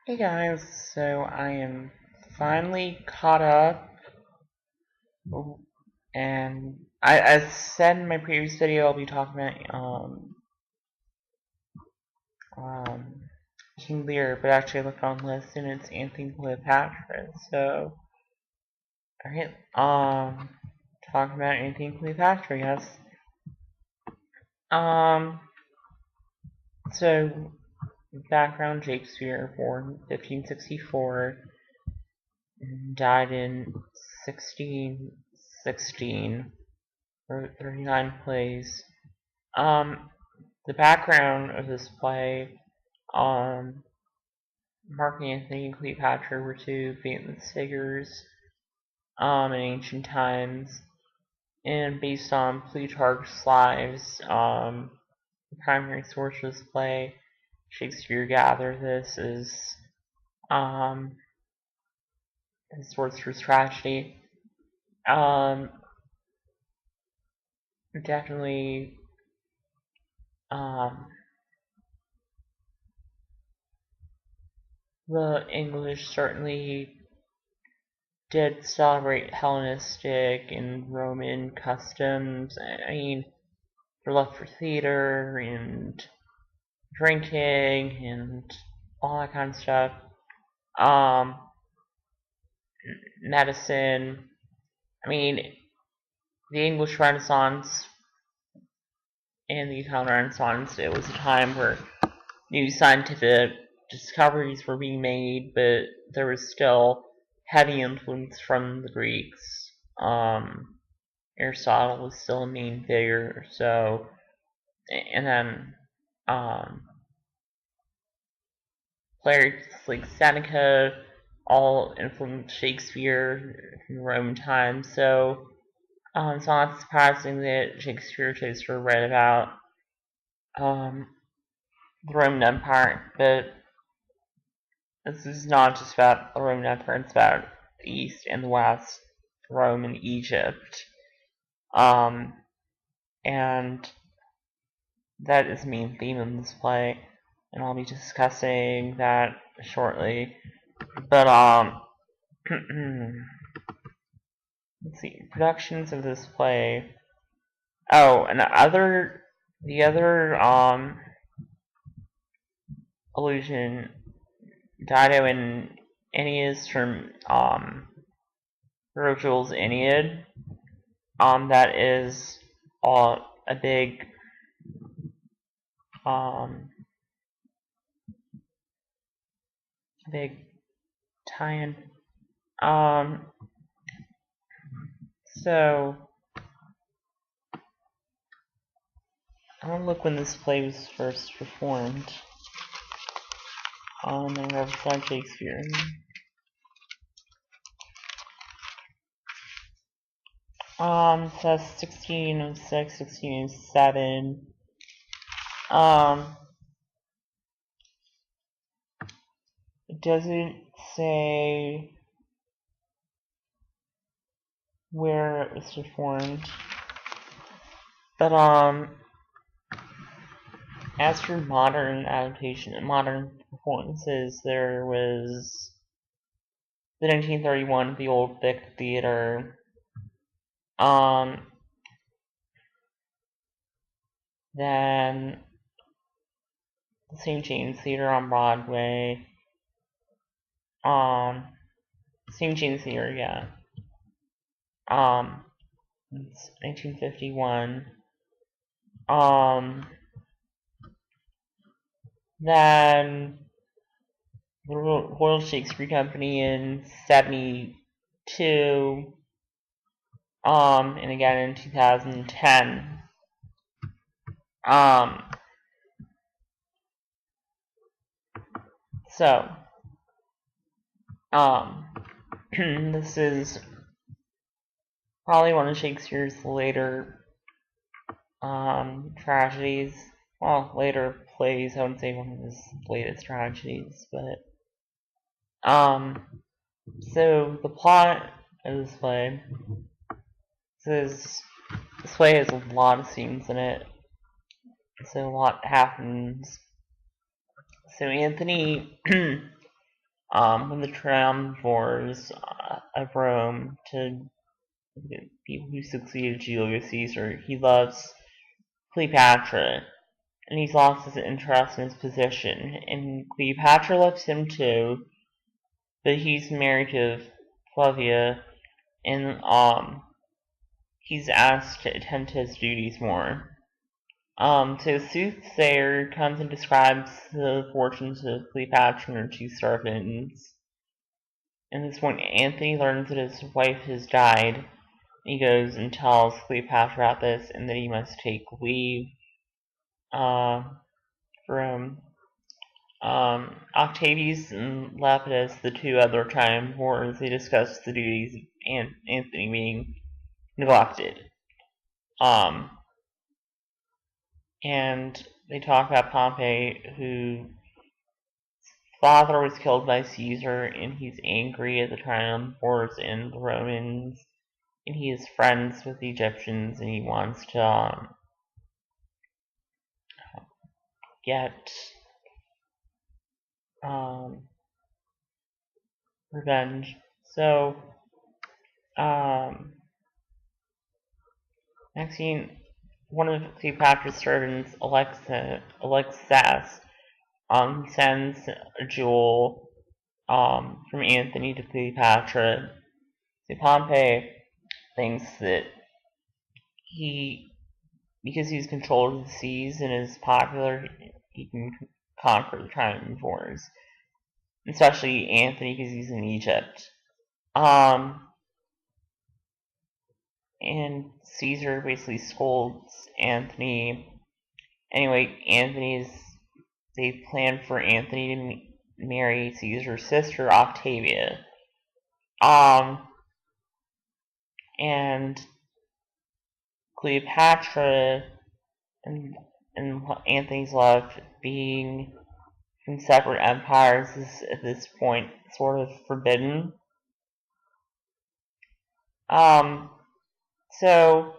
Hey guys, so I am finally caught up, and I said in my previous video I'll be talking about um King Lear, but actually I looked on the list and it's Antony and Cleopatra. So alright, talking about Antony and Cleopatra, yes. Um, so background: Shakespeare, born 1564. Died in 1616, wrote 39 plays. The background of this play, Mark Antony and Cleopatra were two famous figures in ancient times, and based on Plutarch's lives, the primary source of this play, Shakespeare gathered this as his source for tragedy. Definitely, the English certainly did celebrate Hellenistic and Roman customs. I mean, their love for theater and drinking and all that kind of stuff. Medicine. I mean, the English Renaissance and the Italian Renaissance, it was a time where new scientific discoveries were being made, but there was still heavy influence from the Greeks. Aristotle was still a main figure, so, and then players like Seneca all influenced Shakespeare in Roman times, so it's not surprising that Shakespeare chose to write about the Roman Empire, but this is not just about the Roman Empire, it's about the East and the West, Rome and Egypt. And that is the main theme of this play, and I'll be discussing that shortly. But, let's see, productions of this play. Oh, and the other, allusion, Dido and Aeneas from, Virgil's Aeneid. That is a big tie-in. So I want to look when this play was first performed. I represent Shakespeare. Says 1606, 1607. It doesn't say where it was performed, but as for modern adaptation and modern performances, there was the 1931 The Old Vic Theater. Then the St. James Theater on Broadway. St. James Theater, yeah. It's 1951. Then the Royal Shakespeare Company in 72. And again in 2010. So, this is probably one of Shakespeare's later, tragedies. Well, later plays, I wouldn't say one of his latest tragedies, but, so the plot of this play says, this play has a lot of scenes in it, so a lot happens. So Antony When the triumvirs of Rome to the people who succeeded Julius Caesar, he loves Cleopatra, and he's lost his interest in his position. And Cleopatra loves him too, but he's married to Flavia, and he's asked to attend to his duties more. So Soothsayer comes and describes the fortunes of Cleopatra and her two servants. And this point, Antony learns that his wife has died. He goes and tells Cleopatra about this, and that he must take leave from Octavius and Lepidus, the two other triumvirs. They discuss the duties of Antony being neglected. And they talk about Pompey, whose father was killed by Caesar, and he's angry at the triumvirs and the Romans, and he is friends with the Egyptians, and he wants to get revenge. So, next scene, one of Cleopatra's servants, Alexas, sends a jewel from Antony to Cleopatra. So Pompey thinks that because he's controlled the seas and is popular, he can conquer the triumvirs, especially Antony because he's in Egypt. And Caesar basically scolds Antony. Anyway, they plan for Antony to marry Caesar's sister, Octavia. And Cleopatra and Antony's love, being from separate empires, is at this point sort of forbidden. So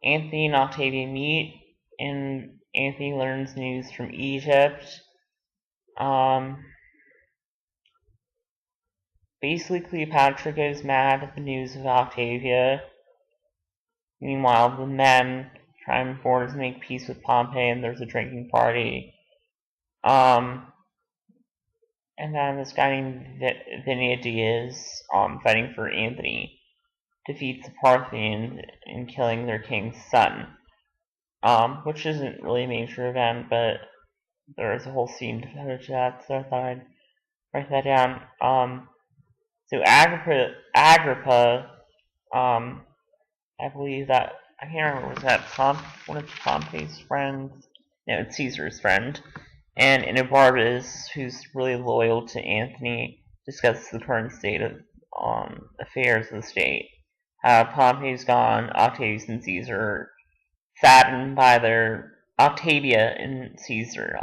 Antony and Octavia meet, and Antony learns news from Egypt. Basically, Cleopatra goes mad at the news of Octavia. Meanwhile, the men triumvirs make peace with Pompey, and there's a drinking party. And then this guy named Vinidius, fighting for Antony, defeats the Parthians in killing their king's son. Which isn't really a major event, but there is a whole scene devoted to that, so I thought I'd write that down. So Agrippa, I believe that, I can't remember, was that one of Pompey's friends? No, it's Caesar's friend. And Inobartus, who's really loyal to Antony, discusses the current state of affairs of the state. How Pompey's gone, Octavius and Caesar, saddened by their Octavius Caesar,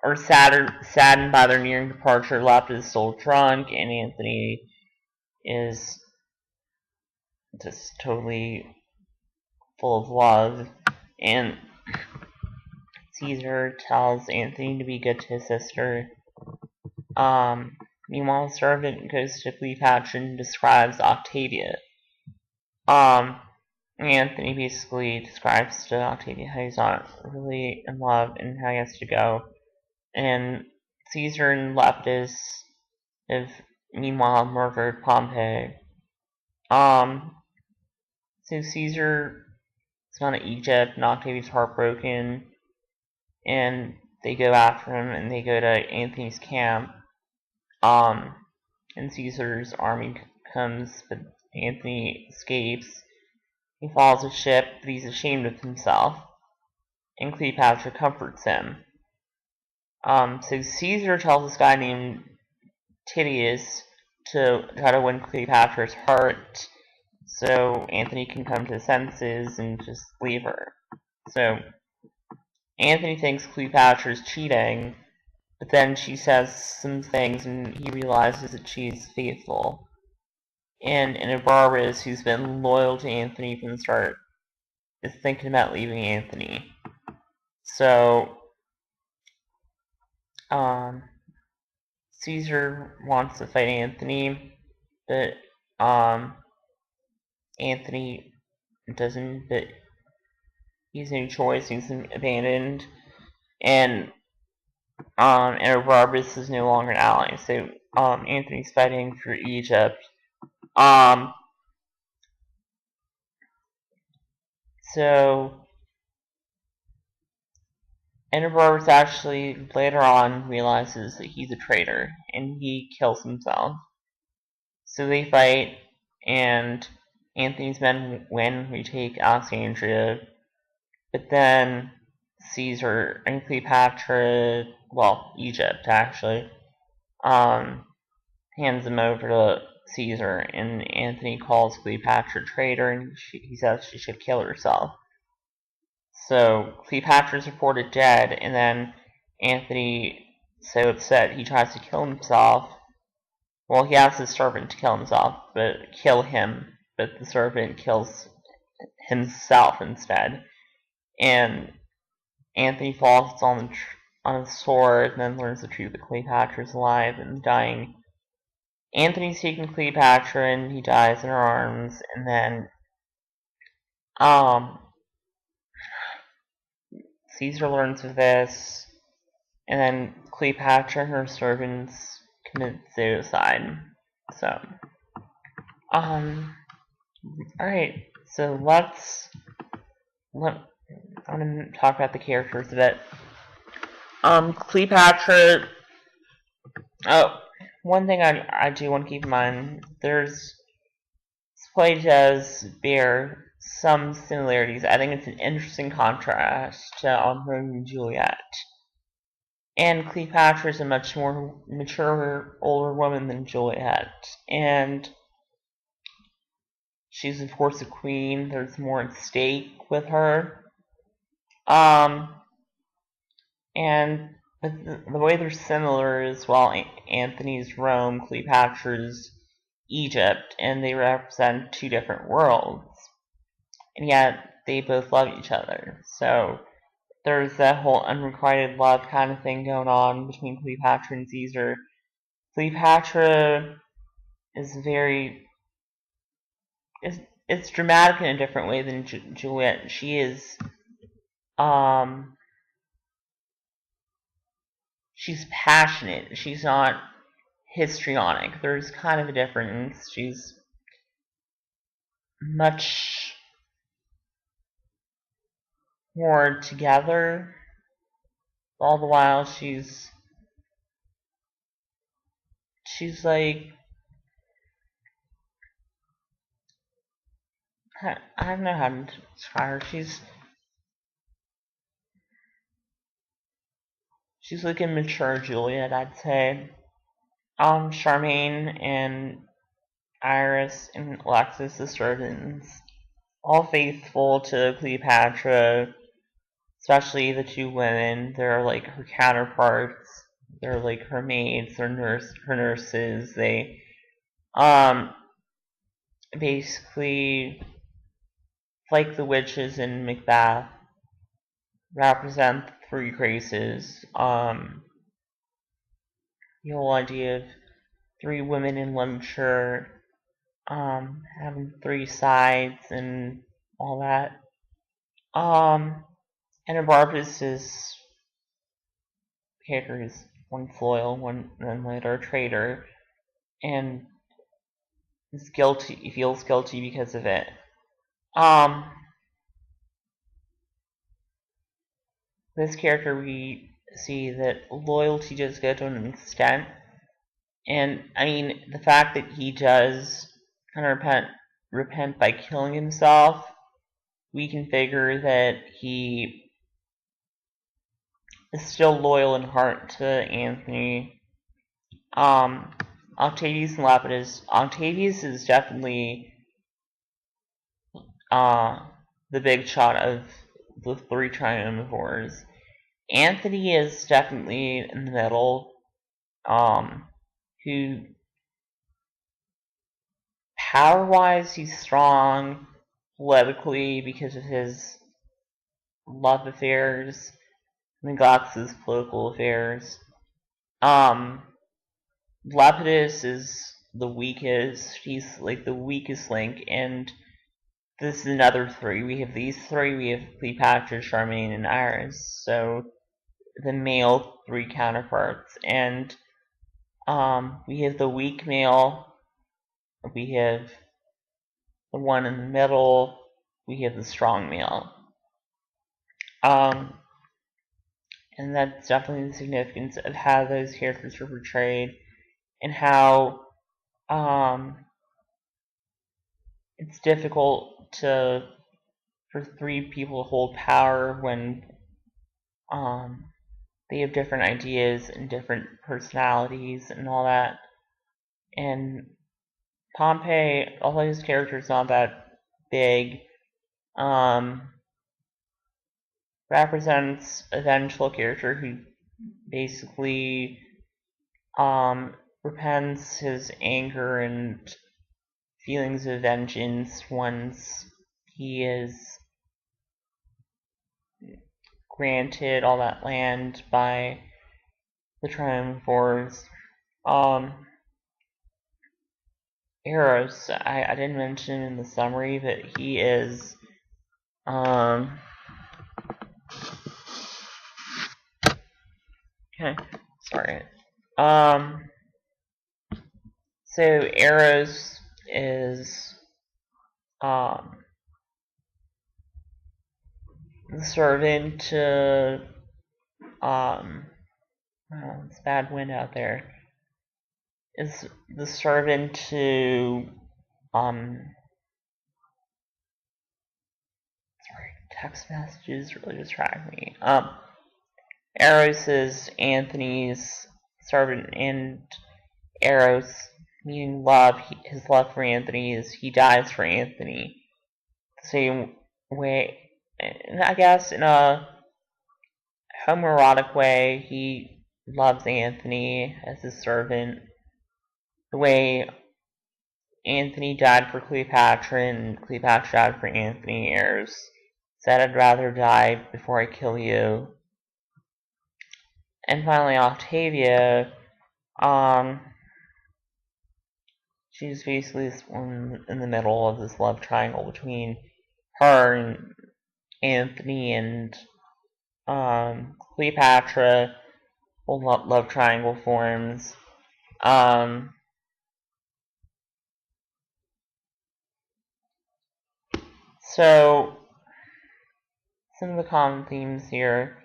or saddened by their nearing departure. Lepidus is still drunk, and Antony is just totally full of love. And Caesar tells Antony to be good to his sister. Meanwhile, the servant goes to Cleopatra and describes Octavia. Antony basically describes to Octavia how he's not really in love and how he has to go. And Caesar and Lepidus have meanwhile murdered Pompey. So Caesar is gone to Egypt, and Octavia's heartbroken, and they go after him, and they go to Antony's camp. And Caesar's army comes, but Antony escapes. He follows a ship, but he's ashamed of himself, and Cleopatra comforts him. So Caesar tells this guy named Titius to try to win Cleopatra's heart, so Antony can come to his senses and just leave her. So Antony thinks Cleopatra's cheating, but then she says some things, and he realizes that she's faithful. And Inobartus, who's been loyal to Antony from the start, is thinking about leaving Antony. So Caesar wants to fight Antony, but Antony doesn't. But he's no choice. He's abandoned, and Barbas is no longer an ally. So Antony's fighting for Egypt. Um, so Barbas actually later on realizes that he's a traitor, and he kills himself. So they fight, and Antony's men win and retake Alexandria. But then Caesar and Cleopatra, well, Egypt actually, hands him over to Caesar, and Antony calls Cleopatra a traitor, and he says she should kill herself. So Cleopatra is reported dead, and then Antony, so upset, he tries to kill himself. Well, he asks his servant to kill himself, but kill him, but the servant kills himself instead. And Antony falls on the sword, and then learns the truth that Cleopatra is alive and dying. Antony's taken Cleopatra, and he dies in her arms, and then Caesar learns of this, and then Cleopatra and her servants commit suicide. So, alright, so I'm going to talk about the characters a bit. Cleopatra, one thing I do want to keep in mind, this play does bear some similarities. I think it's an interesting contrast to Romeo and Juliet. And Cleopatra is a much more mature, older woman than Juliet. And she's, of course, a queen. There's more at stake with her. And the way they're similar is, while Antony's Rome, Cleopatra's Egypt, and they represent two different worlds. And yet, they both love each other. So, there's that whole unrequited love kind of thing going on between Cleopatra and Caesar. Cleopatra is it's dramatic in a different way than Juliet. She is, she's passionate. She's not histrionic. There's kind of a difference. She's much more together. All the while, she's like, I don't know how to describe her. She's like a mature Juliet, I'd say. Charmaine and Iris and Alexis, the servants, all faithful to Cleopatra, especially the two women. They're like her counterparts. They're like her maids, her nurses. They, basically, like the witches in Macbeth, represent the three graces. The whole idea of three women in literature, having three sides and all that. And Barbas's character is one loyal, one then later a traitor, and is guilty. He feels guilty because of it. This character, we see that loyalty does go to an extent, and I mean the fact that he does kind of repent by killing himself, we can figure that he is still loyal in heart to Antony. Octavius and Lepidus. Octavius is definitely the big shot of the three triumvirs. Antony is definitely in the middle, who, power-wise, he's strong, politically, because of his love affairs, neglects his political affairs. Lepidus is the weakest. He's like the weakest link, and this is another three. We have these three. We have Cleopatra, Charmaine, and Iris. So the male three counterparts, and we have the weak male. We have the one in the middle. We have the strong male. And that's definitely the significance of how those characters are portrayed, and how it's difficult for three people to hold power when they have different ideas and different personalities and all that. And Pompey, although his character's not that big, represents a vengeful character who basically repents his anger and feelings of vengeance once he is granted all that land by the triumvirs. Eros, I didn't mention in the summary that he is okay, sorry. So Eros is the servant to it's bad wind out there. Is the servant to sorry, text messages really distract me. Eros is Antony's servant, and Eros, meaning love, his love for Antony is he dies for Antony. The same way, and I guess in a homoerotic way, he loves Antony as his servant. The way Antony died for Cleopatra and Cleopatra died for Antony, Eros said, "I'd rather die before I kill you." And finally, Octavia, she's basically this one in the middle of this love triangle between her and Antony, and Cleopatra. Love triangle forms. So some of the common themes here.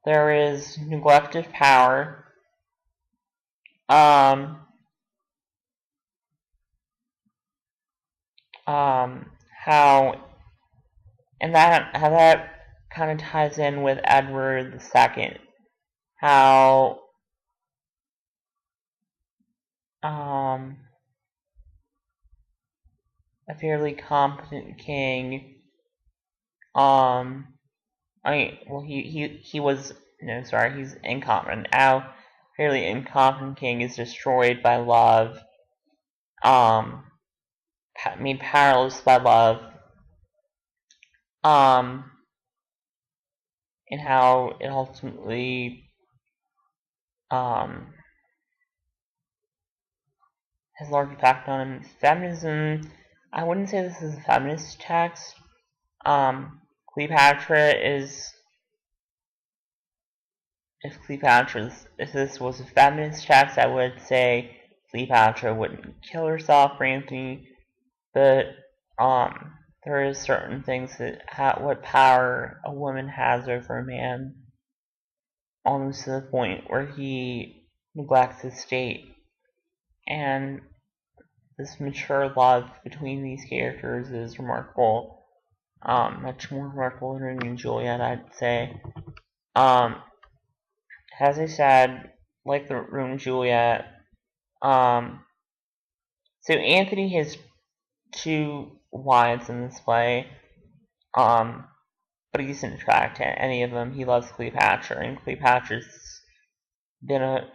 There is neglect of power. How how that kind of ties in with Edward II. How a fairly competent king, he was, no, sorry, he's incompetent. How fairly incompetent king is destroyed by love, made powerless by love, and how it ultimately has large effect on feminism. I wouldn't say this is a feminist text. Cleopatra is, if this was a feminist text, I would say Cleopatra wouldn't kill herself for Antony, but there is certain things that what power a woman has over a man, almost to the point where he neglects his state. And this mature love between these characters is remarkable. Much more remarkable than Romeo and Juliet, I'd say. As I said, like the Romeo and Juliet, so Antony has two wives in this play, but he doesn't attract any of them. He loves Cleopatra, and Cleopatra's been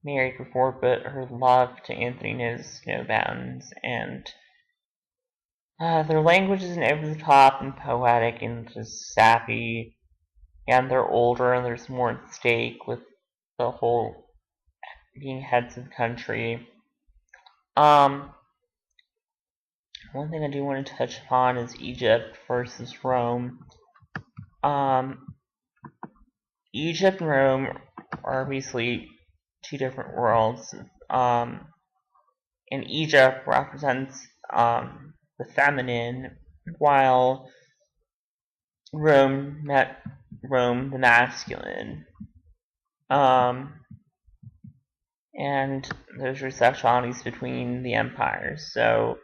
married before, but her love to Antony knows no bounds, and their language isn't over the top and poetic and just sappy, and they're older and there's more at stake with the whole being heads of the country. One thing I do want to touch upon is Egypt versus Rome. Egypt and Rome are basically two different worlds. And Egypt represents the feminine, while Rome the masculine. And there's sexualities between the empires. So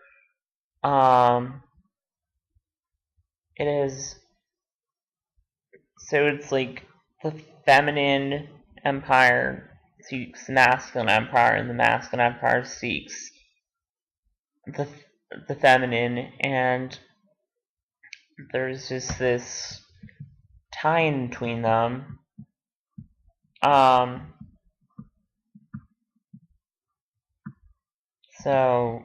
it is, so it's like the feminine empire seeks the masculine empire, and the masculine empire seeks the feminine, and there's just this tie-in between them. So,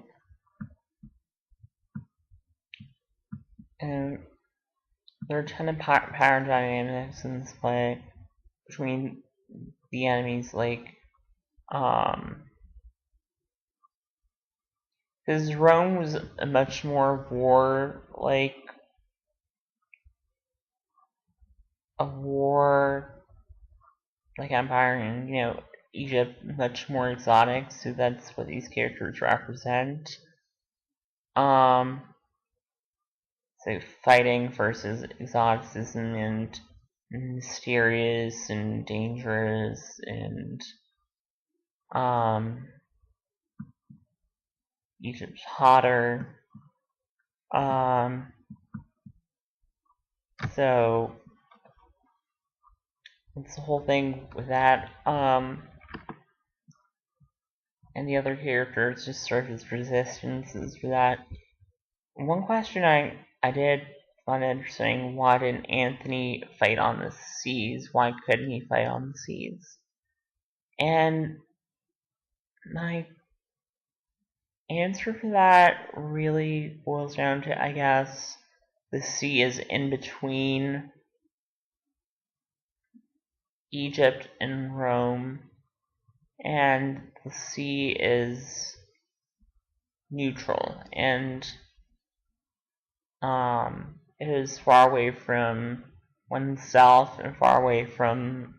and there are a ton of power dynamics in this play between the enemies, like, because Rome was a much more war-like, empire, and, Egypt much more exotic, so that's what these characters represent. So fighting versus exoticism and mysterious and dangerous, and Egypt's hotter. So it's the whole thing with that. And the other characters just serve as resistances for that. One question I did find interesting: why didn't Antony fight on the seas? Why couldn't he fight on the seas? And my answer for that really boils down to, I guess, the sea is in between Egypt and Rome, and the sea is neutral, and it is far away from oneself and far away from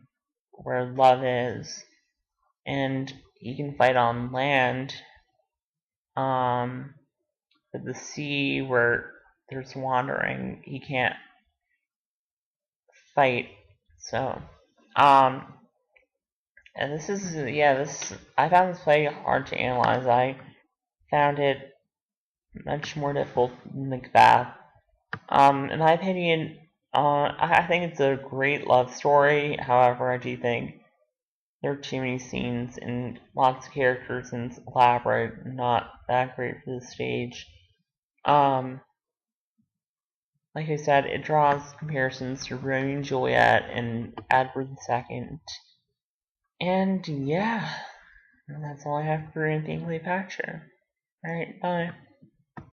where love is, and you can fight on land, but the sea, where there's wandering, he can't fight. So, and this is, I found this play hard to analyze. I found it much more difficult than Macbeth. In my opinion, I think it's a great love story. However, I do think there are too many scenes and lots of characters, and it's elaborate, and not that great for the stage. Like I said, it draws comparisons to Romeo and Juliet and Edward II. And yeah, that's all I have for Antony and Cleopatra. Alright, bye.